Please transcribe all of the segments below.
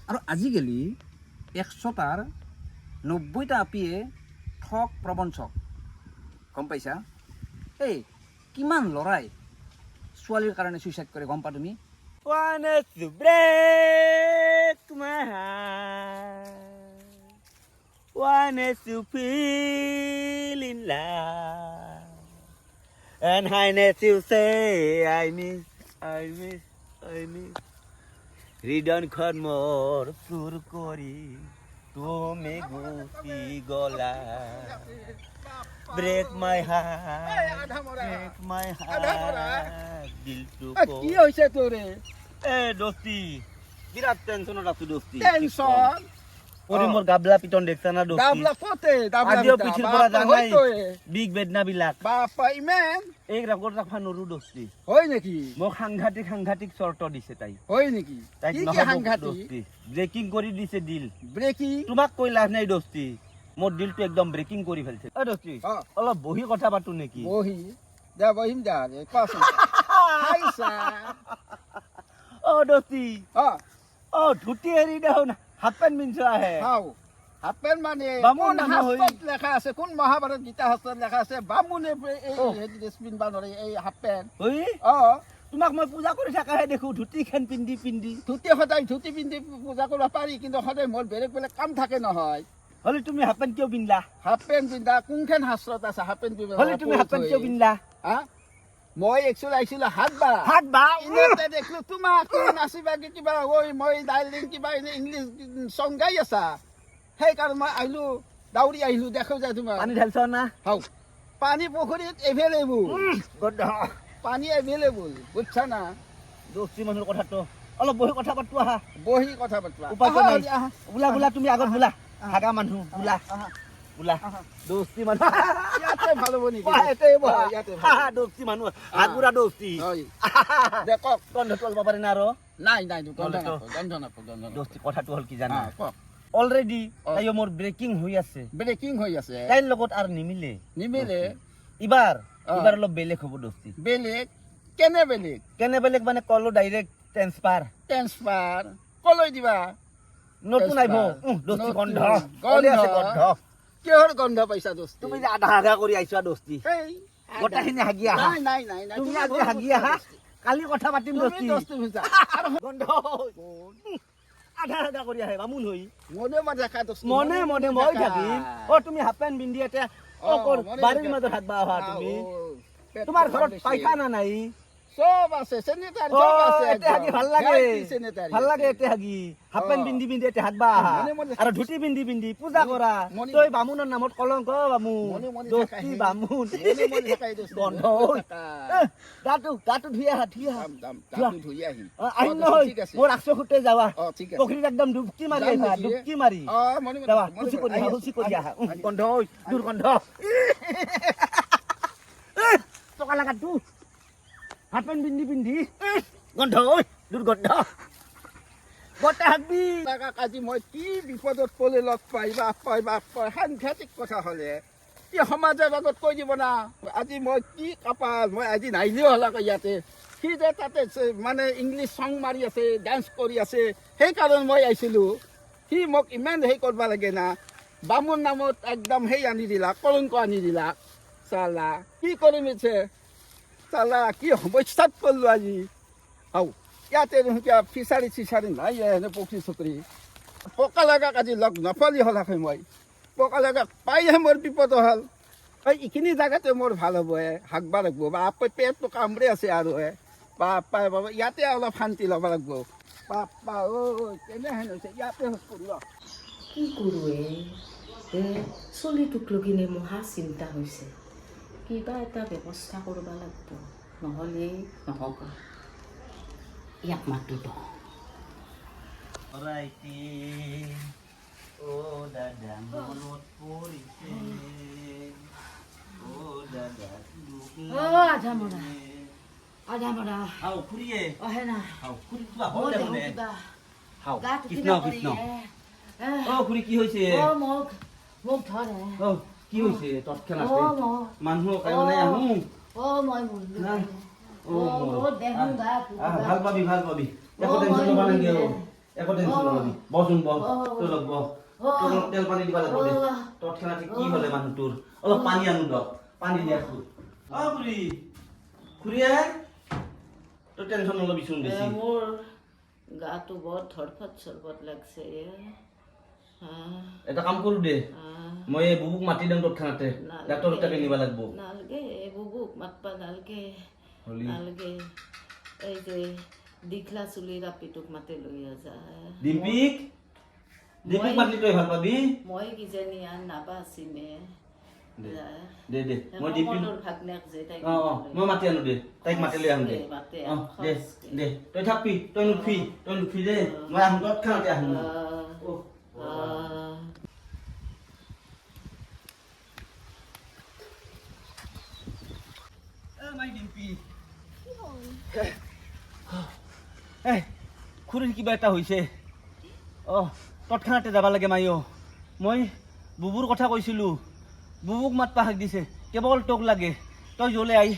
আৰু আজিকালি 100টাৰ 90টা আপিয়ে ঠগ প্ৰবঞ্চক গম পাইছা এই কিমান লৰাই ছোৱালীৰ কাৰণে সুইচাইড কৰে গম পা তুমি Wanna to break my heart, wanna to feel in love, and I need to say I miss. Read খন মোৰ চুৰ কৰি তুমি গুচি গলা. Break my heart, দিলটো কি হৈছে তোৰে দোস্তি বিৰাট টেনশনত আছো দোস্তি টেনশন পৰি মোৰ গাবলা পিটন দেখছ না দোস্তি ডাবলা কতে ডাবলা আজিও পিঠিৰ পৰা জানাই হয় বিগ বেদনা বিলাক বাপা ইমান এই ৰেকৰ্ড ৰাখা নৰু দোস্তি হয় নেকি মোক সাংঘাতিক চৰ্ত দিছে তাই হয় নেকি তাইক কি নহব সাংঘাতিক দোস্তি ব্ৰেকিং কৰি দিছে দিল ব্ৰেকিং তোমাক কৈ লাভ নাই দোস্তি মোৰ দিলটো একদম ব্ৰেকিং কৰি ফেলছে অ দোস্তি অলপ বহি কথা পাতো নেকি বহি দা বহিম দা পাছ হাইছা অ দোস্তি অ অ ধুতি এৰি দেও না হাফ পেন্ট পিন্ধা হে হাও হাফেন মানে বামুণ কোন মানুহ হৈ। শাস্ত্ৰত লেখা আছে কোন মহাভাৰত গীতা শাস্ত্ৰত লেখা আছে বামুণে এই ড্ৰেছপিন বানৰে এই হাফেন ঐ অ তোমাক মই পূজা কৰি থাকাহে দেখো ধুতি খেন পিন্ধি ধুতি সদায় ধুতি পিন্ধি পূজা কৰিব পাৰি কিন্তু সদায় মোৰ বেলেগ কাম থাকে নহয় হলে তুমি হাফ পেন্ট কিয় পিন্ধলা হাফ পেণ্ট পিন্ধা কোনখন শাস্ত্ৰত আছে হাফ পেণ্ট পিন্ধা হলে তুমি হাফ পেন্ট কিয় পিন্ধলা মই একচুৱেলি আহিছিলো হাত বা ইনতে দেখলো তোমাক নাচিবা কিবা ঐ মই ডাইলিং কিবা ইংলিছ চং গাই আছা সেইকাৰণে মই আহিলো দাউৰি আহিলো দেখো যে তোমাৰ পানী ঢালছ না হাও পানী পুখুৰীত এভেইলেবল পানী এভেইলেবল বুজছা না দোস্তি মানুহৰ কথাটো অলপ বহি কথা পাতো আহা বহি কথা পাতিবা উপায় নাই বোলা তুমি আগত বোলা হাগা মানুহ বোলা দোস্তি মানুহ ইয়াতে ভাল হ'ব নেকি ইয়াতে দোস্তি মানুহ আগুৰা দোস্তি দে কওক গন্ধটো অলপ পাৰে না আৰু নাই গন্ধ নাপাওঁ দোস্তি কথাটো হ'ল কি জানা কওক অলৰেডি তাইও মোৰ ব্ৰেকিং হৈ আছে ব্ৰেকিং হৈ আছে তাইৰ লগত আৰু নিমিলে এইবাৰ অলপ বেলেগ হ'ব দোস্তি বেলেগ কেনে বেলেগ মানে কলো ডাইৰেক্ট ট্ৰেন্সফাৰ কলৈ দিবা নতুন আহিব দোস্তি গন্ধ কিহৰ গন্ধ পাইছা দোস্তি তুমি যে আধা কৰি আহিছা দোস্তি সেই গোটাখিনি হাগি আহা নাই তুমি আজি হাগি আহা কালি কথা পাতিম দোস্তি গন্ধ আধা কৰি আহে বামুণ হৈ মনে মই থাকিম অ তুমি হাফ পেণ্ট পিন্ধি এতিয়া বাৰীৰ মাজত হাত বা আহা তুমি তোমাৰ ঘৰত পাইখানা নাই সব আছে সেনিটারি ও সব আছে এতে হাগি ভাল লাগে এতে হাগি হাফ পেন্ট পিন্ধি এতে হাত বা আৰু ধুতি পিন্ধি পূজা কৰা তই বামুণৰ নামত কলংক বামুণ দোস্তি বামুণ গন্ধ গাটো ধুই আহা আহিম নহয় মোৰ আক্ষ খুঁটে যাৱা পুখুৰীত একদম ডুবকি মাৰি যাৱা হুচি কৰি আহা গন্ধ দুৰ্গন্ধ টকা লাগা তো হাফ পেন্ট পিন্ধি গন্ধ দুৰ্গন্ধ গোটা হাগবি আজি মই কি বিপদত পলে লগ পাই সাংঘাতিক কথা হলে কি সমাজৰ আগত কৈ দিব না আজি মই কি কাপাল মই আজি নাইলেও হলা ইয়াতে সি যে তাতে মানে ইংলিছ চং মাৰি আছে ডান্স কৰি আছে সেইকাৰণে মই আহিছিলোঁ সি মোক ইমান হেৰি কৰিব লাগে না বামুণ নামত একদম সেই আনি দিলা কলংক আনি দিলা চালা কি কৰিম চালা কি সমস্যাত পড়লো আজি হাও ইয়াতে ফিচাৰী চিচাৰী নাই এনে পুখুৰী চুখুৰী পকা লগা আজি লগ নপালি হলাকৈ মই পকা লগা পাইহে মোৰ বিপদ হ'ল এইখিনি জেগাতে মোৰ ভাল হ'ব হাগবা লাগিব বা পেটটো কামৰে আছে আৰু বাপা ইয়াতে অলপ শান্তি ল'ব লাগিব বাপা কেনেহেন হৈছে ইয়াতে কি কৰোঁ চলিটোক লগিনে মহা চিন্তা হৈছে কিবা এটা ব্যৱস্থা কৰিব লাগিব নহ'লে নহ'ব ইয়াক মাতো দ ও দাদা মনত পৰিছে ও দাদা আধা মৰা হাও খুৰীয়ে অহে না হাও খুৰী কিবা হ'ল দেখোন হাও কৃষ্ণ ও খুৰী কি হৈছে মোক ধৰে কি হৈছে তৎক্ষণাতে মানুহ কাৰণে আহোঁ ভাল পাবি একো টেনশ্যন ল'ব নালাগে একো টেনশ্যন নলবি বচোন বহ তই লগ বহ তোক অলপ তেল পানী দিবা লাগিব দে তৎক্ষণাতে কি হ'লে মানুহটোৰ অলপ পানী আনো দক পানী দিয়া খুব খুৰী খুৰীয়ে তই টেনশ্যন নলবিচোন বেছি মোৰ গাটো বৰ ধৰফট চৰফট লাগছে এটা কাম কৰোঁ দে মই এই বুবুক মাতি দিম তৎক্ষণাতে ডাক্তৰৰ তাতে নিব লাগিব নালগে বুবুক মাতবা নালগে এই যে দীঘলা চুলিৰ আপিটোক মাতি লৈ যায় ডিম্পিক মাতি তই ভাল পাবি মই কিজানি আৰু নাবাচিমে দে মই ডিম্পিক ভাগনেক যে তাইক মই মাতি আনো দে তাইক মাতি লৈ আহোঁ দে দে তই থাকবি তই নুঠবি দে মই আহোঁ তৎক্ষণাতে আহোঁ খুৰীৰ কিবা এটা হৈছে তৎক্ষণাতে যাব লাগে মাই মই বুবুৰ কথা কৈছিলোঁ বুবুক মাতবা হাক দিছে কেৱল তোক লাগে তই জ্বলে আই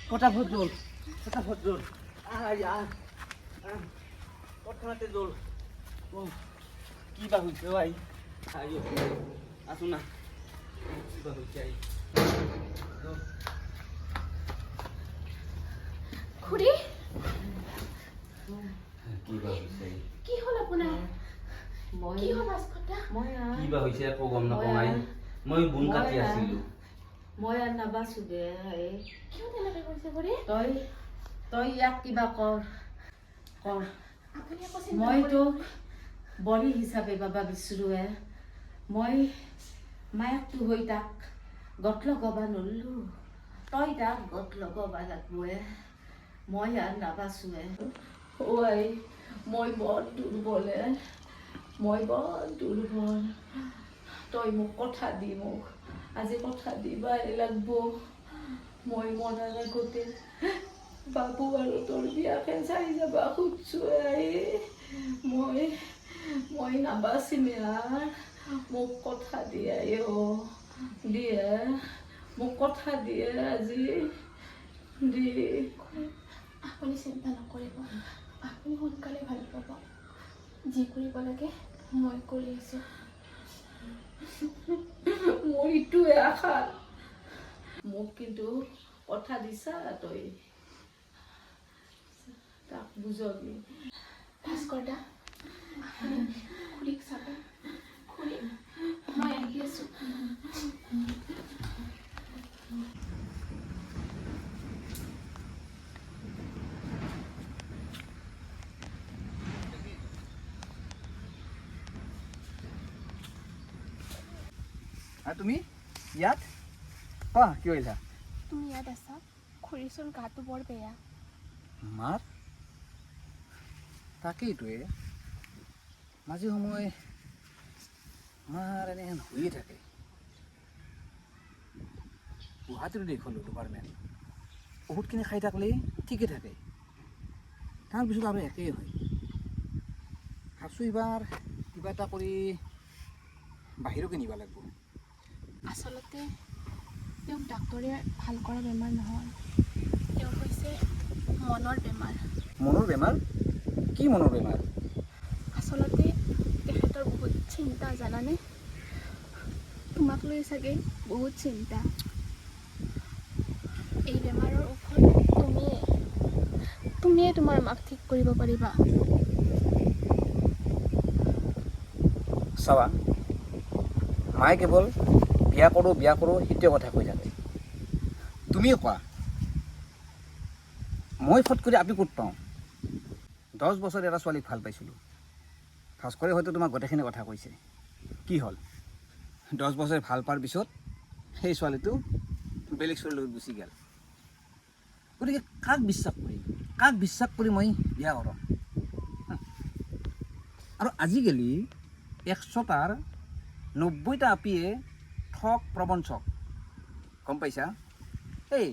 ফটাফট জ্বল তৎক্ষণাতে জ্বল কিবা হৈছে আই আছো না কিবা হৈছে আই খুৰী কিবা হৈছে কি হ'ল আপোনাৰ কি হ'ল আস্কতা কিবা হৈছে একো গম নাপাওঁ আই মই বুন কাটি আছিলোঁ মই আৰু নাবাচো দে কিয় তেনেকৈ কৰিছে খুৰী তই ইয়াক কিবা কৰ আপুনি আকৌ চিন্তা মই কৰি- তোক বড়ি হিচাপে পাবা বিচাৰোঁ মই মায়াকটো হৈ তাক গত লগাবা নল্লো তই তাক গত লগাবা লাগব মই আৰু নাবাচোৱে ঐ মই বৰ দুৰ্বল তই মোক কথা দি মোক আজি কথা দিবাই লাগব মই মনাৰ আগতে বাবু আৰু তোৰ বিয়াখন চাই যাবা খুজছোঁ মই নাবাচিমে আৰু মোক কথা দিয়ে মোক কথা দিয়ে আজি দি আপুনি চিন্তা নকৰিব আপুনি সোনকালে ভাল পাব যি কৰিব লাগে মই কৰি আছোঁ মোৰ ইটোৱে আশা মোক কিন্তু কথা দিছা তই তাক বুজবি ভাস্কৰ দা আপুনি খুৰীক চাব খুৰী মই আহি আছোঁ আৰু তুমি ইয়াত কোৱা কি কৰিলা তুমি ইয়াত আছা খুৰীচোন গাটো বৰ বেয়া মাৰ তাকেইটোৱে মাজে সময়ে মাৰ এনেহেন হৈয়ে থাকে গুৱাহাটীতো দেখলোঁ ডিপাৰ্টমেণ্ট বহুতখিনি খাই থাকিলেই ঠিকে থাকে তাৰপিছত আৰু একেই হয় ভাবছোঁ এইবাৰ কিবা এটা কৰি বাহিৰকে নিব লাগিব আচলতে তেওঁক ডাক্তৰে ভাল কৰা বেমাৰ নহয় তেওঁ হৈছে মনৰ বেমাৰ মনৰ বেমাৰ কি মনৰ বেমাৰ আচলতে তেখেতৰ বহুত চিন্তা জানানে তোমাক লৈ চাগে বহুত চিন্তা এই বেমাৰৰ ঔষধ তুমিয়ে তোমাৰ মাক ঠিক কৰিব পাৰিবা চাবা মায়ে কেৱল বিয়া কৰোঁ সেইটোৱে কথা কৈ থাকে তুমিয়ে কোৱা মই ফট কৰি আপুনি ক'ত পাওঁ 10 বছৰ এটা ছোৱালীক ভাল পাইছিলোঁ ভাস্কৰে হয়তো তোমাক গোটেইখিনি কথা কৈছে কি হ'ল 10 বছৰ ভাল পোৱাৰ পিছত সেই ছোৱালীটো বেলেগ ছোৱালীৰ লগত গুচি গ'ল গতিকে কাক বিশ্বাস কৰি মই বিয়া কৰোঁ আৰু আজিকালি 100টাৰ 90টা আপিয়ে ঠগ প্ৰবঞ্চক গম পাইছা এই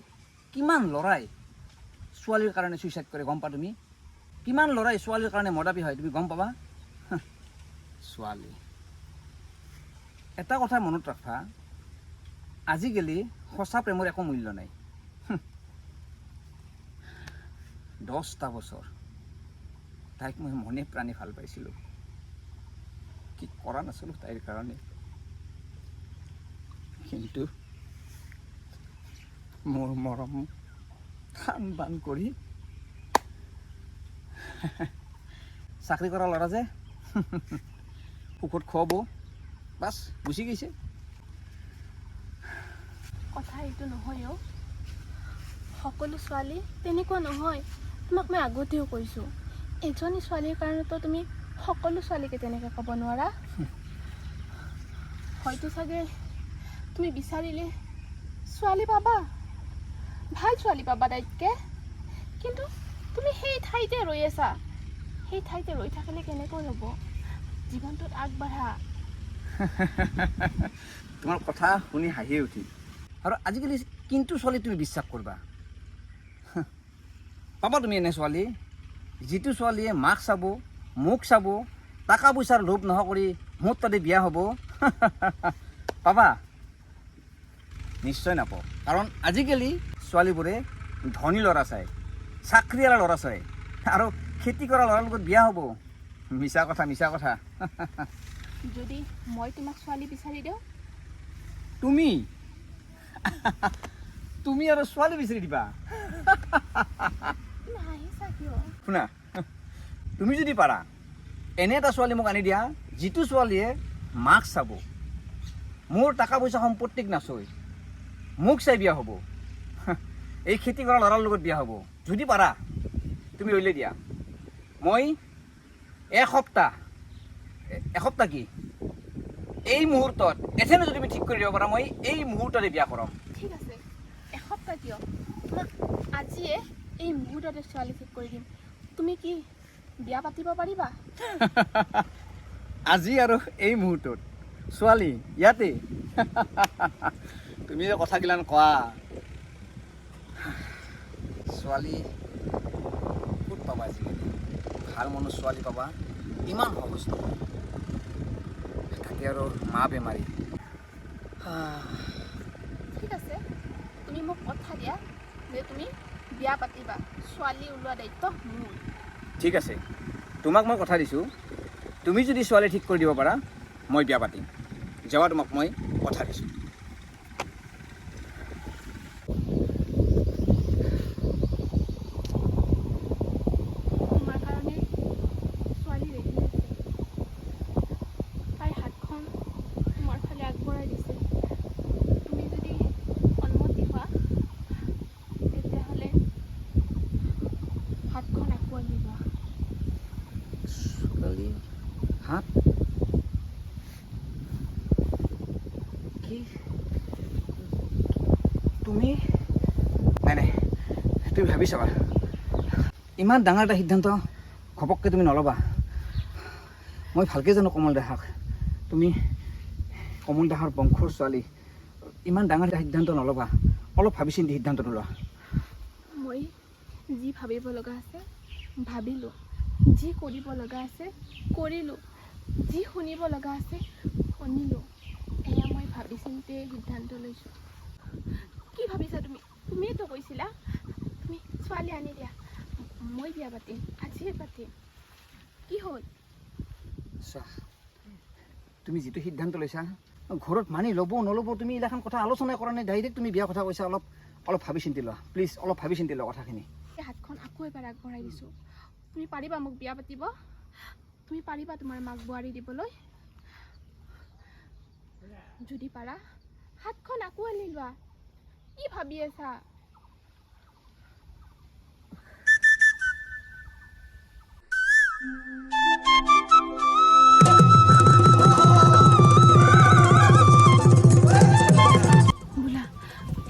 কিমান ল'ৰাই ছোৱালীৰ কাৰণে ছুইচাইড কৰে গম পা তুমি কিমান ল'ৰাই ছোৱালীৰ কাৰণে মদাপী হয় তুমি গম পাবা ছোৱালী এটা কথা মনত ৰাখা আজিকালি সঁচা প্ৰেমৰ একো মূল্য নাই 10টা বছৰ তাইক মই মনে প্ৰাণে ভাল পাইছিলোঁ কি কৰা নাছিলোঁ তাইৰ কাৰণে, কিন্তু মোৰ মৰম খান বান কৰি চাকৰি কৰা ল'ৰা যে সুখত খুৱাব, বাছ গুচি গৈছে। কথা এইটো নহয় অ'। সকলো ছোৱালী তেনেকুৱা নহয়। তোমাক মই আগতেও কৈছোঁ, এজনী ছোৱালীৰ কাৰণেতো তুমি সকলো ছোৱালীকে তেনেকৈ ক'ব নোৱাৰা। হয়তো চাগে তুমি বিচাৰিলে ছোৱালী পাবা, ভাল ছোৱালী পাবা তাইতকৈ, কিন্তু তুমি সেই ঠাইতে ৰৈ আছা। সেই ঠাইতে ৰৈ থাকিলে কেনেকৈ হ'ব? জীৱনটোত আগবাঢ়া। তোমাৰ কথা শুনি হাঁহিয়ে উঠিল। আৰু আজিকালি কিন্তু ছোৱালী তুমি বিশ্বাস কৰিবা? পাবা তুমি এনে ছোৱালী, যিটো ছোৱালীয়ে মাক চাব, মোক চাব, টকা পইচাৰ লোভ নোহোৱা কৰি মোৰ তাতে বিয়া হ'ব। পাবা? নিশ্চয় নাপাওঁ। কাৰণ আজিকালি ছোৱালীবোৰে ধনী ল'ৰা চায়, চাকৰিয়ালা ল'ৰা চায়, আৰু খেতি কৰা ল'ৰাৰ লগত বিয়া হ'ব। মিছা কথা, মিছা কথা। যদি মই তোমাক ছোৱালী বিচাৰি দিওঁ? তুমি তুমি আৰু ছোৱালী বিচাৰি দিবা? তুমি হাঁহিছা কিয়? শুনা, তুমি যদি পাৰা এনে এটা ছোৱালী মোক আনি দিয়া, যিটো ছোৱালীয়ে মাক চাব, মোৰ টকা পইচা সম্পত্তিক নাচয়, মোক চাই বিয়া হ'ব, এই খেতি কৰা ল'ৰাৰ লগত বিয়া হ'ব। যদি পাৰা তুমি উলিয়াই দিয়া। মই এসপ্তাহ কি এই মুহূৰ্তত এথেনে যদি তুমি ঠিক কৰি দিব পাৰা, মই এই মুহূৰ্ততে বিয়া কৰাম। ঠিক আছে, এসপ্তাহ কিয়, তোমাক আজিয়ে এই মুহূৰ্ততে ছোৱালী ঠিক কৰি দিম। তুমি কি বিয়া পাতিব পাৰিবা? আজি আৰু এই মুহূৰ্তত ছোৱালী ইয়াতে? তুমি যে কথাগিলান কোৱা, ছোৱালী ক'ত পাবা আজিকালি? ভাল মানুহ ছোৱালী পাবা ইমান সহজ নহয়। তাতে আৰু মা বেমাৰী। ঠিক আছে, তুমি মোক কথা দিয়া যে তুমি বিয়া পাতিবা, ছোৱালী ওলোৱা দায়িত্ব মোৰ। ঠিক আছে, তোমাক মই কথা দিছোঁ, তুমি যদি ছোৱালী ঠিক কৰি দিব পাৰা, মই বিয়া পাতিম। যাবা, তোমাক মই কথা দিছোঁ। তোমাৰ কাৰণে ছোৱালী ৰেডি আছে। তাইৰ হাতখন তোমাৰ ফালে আগবঢ়াই দিছে। তুমি যদি সন্মতি হোৱা, তেতিয়াহ'লে হাতখন আকোৱালি লোৱা। ছোৱালী হাত কি? তুমি নাই নাই, তুমি ভাবি চাবা, ইমান ডাঙৰ এটা সিদ্ধান্ত ঘপককৈ তুমি নল'বা। মই ভালকৈ জানো কমল দাহাক, তুমি কমল দাহৰ বংশৰ ছোৱালী, ইমান ডাঙৰ এটা সিদ্ধান্ত নল'বা। অলপ ভাবি চিন্তি সিদ্ধান্তটো লোৱা। মই যি ভাবিব লগা আছে ভাবিলোঁ, যি কৰিব লগা আছে কৰিলোঁ, যি শুনিব লগা আছে শুনিলোঁ। এয়া মই ভাবি চিন্তিয়ে সিদ্ধান্ত লৈছোঁ। কি ভাবিছা তুমি? তুমিয়েতো কৈছিলা তুমি ছোৱালী আনি দিয়া, মই বিয়া পাতিম, আজিয়ে পাতিম। কি হ'ল? চোৱা, তুমি যিটো সিদ্ধান্ত লৈছা ঘৰত মানি ল'ব নল'ব, তুমি এইগিলাখন কথা আলোচনা কৰা নাই, ডাইৰেক্ট তুমি বিয়া কথা কৈছা। অলপ ভাবি চিন্তি লোৱা প্লিজ, অলপ ভাবি চিন্তি লোৱা কথাখিনি। এই হাতখন আকৌ এবাৰ আগবঢ়াই দিছোঁ। তুমি পাৰিবা মোক বিয়া পাতিব? তুমি পাৰিবা তোমাৰ মাক বোৱাৰী দিবলৈ? যদি পাৰা হাতখন আকোৱালি লোৱা। কি ভাবি আছা? বোলা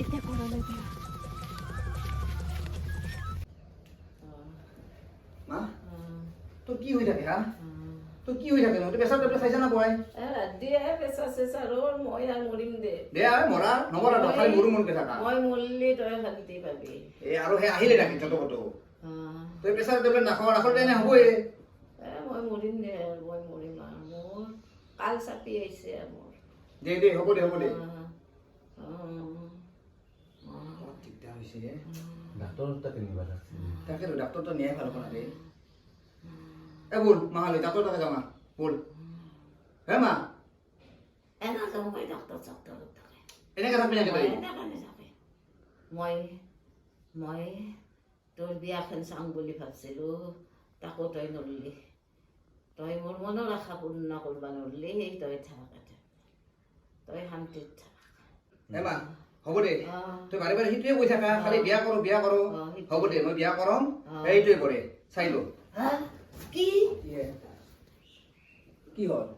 এতিয়া ঘৰলৈ বোলা। মা, তোৰ কি হৈ থাকে? তোৰ কি হৈ থাকে? তই প্ৰেছাৰ টেবলেট খাইছা না পুৱাই? দিয়ে পেছাৰ চেছাৰৰ মই আৰু মৰিম দে। দে আৰু মৰা নমৰা, খালি মোৰো মন পেছা। মই মৰিলে তই শান্তি পাবি। আৰু সেই আহিলে নাকি যত কতো তই প্ৰেছাৰ টেবলেট নাখাৱ, ৰাখোঁতে এনে হ'বই। মই মৰিম দে, মই মৰিম আৰু মোৰ কাল চাপি আহিছে মোৰ। দে হ'ব দে, হ'ব দে। দিগদাৰ হৈছে। ডাক্তৰৰ তাকে নিবা লাগছে। তাকেতো ডাক্তৰটো নিয়াই ভাল হ'ব না দে। বল মাহালৈ ডাক্তৰ তাকে যাওঁ বল। হে মা এনেকে মই ডক্টৰ চক্টৰত থাকে এনেকে থাকবি নেকি তই এনেকে নাথাকে মই তোৰ বিয়াখন চাওঁ বুলি ভাবছিলো তাকো তই নললি তই মোৰ মনৰ আশা পূৰ্ণ কৰিব নললি তই থাক তই শান্তিত থাক হে মা হ'ব দে তই বাৰে বাৰে সেইটোৱে কৈ থাকা খালি বিয়া কৰো হ'ব দে মই বিয়া কৰম এইটোৱে কৰে চাই লো কি কি হ'ল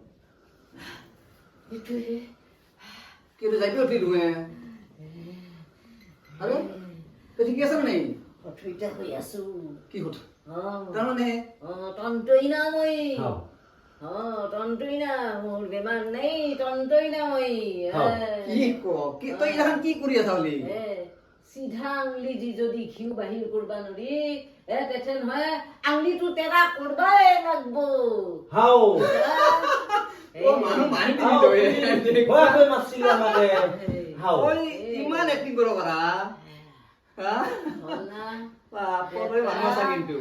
এইটোৱে কিন্তু যাইবি উঠি দুৱে আৰে তুই ঠিক আছে নাই কথাটা কৈ আছো কি কথা তাৰমানে তন্তই না মই তন্তই না মোৰ বেমাৰ নাই তন্তই না মই কি কি তই এখন কি কৰি আছা হলি চিধা আঙুলি দি যদি ঘিউ বাহিৰ কৰবা নৰি তেথেন হয় আঙুলিটো তেৰা কৰবাই লাগব হাও ও মানুহ মাৰি দিবি তই হয় তই মাছিল মানে হাও ঐ ইমান এক্টিং কৰিব পাৰা হা হলা বাপ তই মানুহ আছা কিন্তু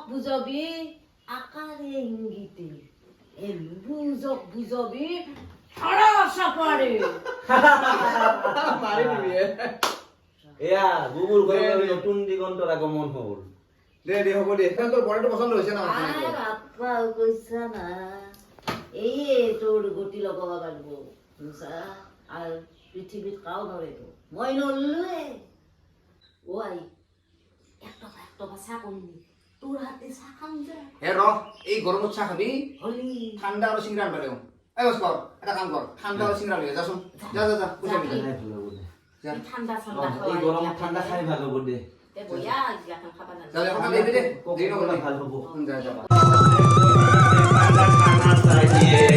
বুজবি আকাৰে ইংগিতে বুজবি হৰা চাপাৰে মাৰি দিবি এয়া গুগুৰ ঘৰৰ নতুন দিগন্তৰ আগমন হ'ল দে হ'ব দে তোৰ বড়টো পছন্দ হৈছে না বাপ্পা কৈছা না এই তোৰ গতি লগাব পাৰিব আৰু পৃথিৱীত কাও নৰেতো মই নললোৱে ও আই একটা চাহ কৰিলি তোৰ হাতে চাহ খাম যে হে ৰ এই গৰমত চাহ খাবি হলি ঠাণ্ডা আৰু চিংৰা আনবা দেও এই বস কৰ এটা কাম কৰ ঠাণ্ডা আৰু চিংৰা লৈ যাচোন যা পইচা দিবি ঠাণ্ডা এই গৰমত ঠাণ্ডা খাই ভাল হ'ব দে বয়া এখন খাবা না যা এখন দিবি দে দেৰি নকৰিবি ভাল হ'ব যা ঠাণ্ডা খানা চাই দিয়ে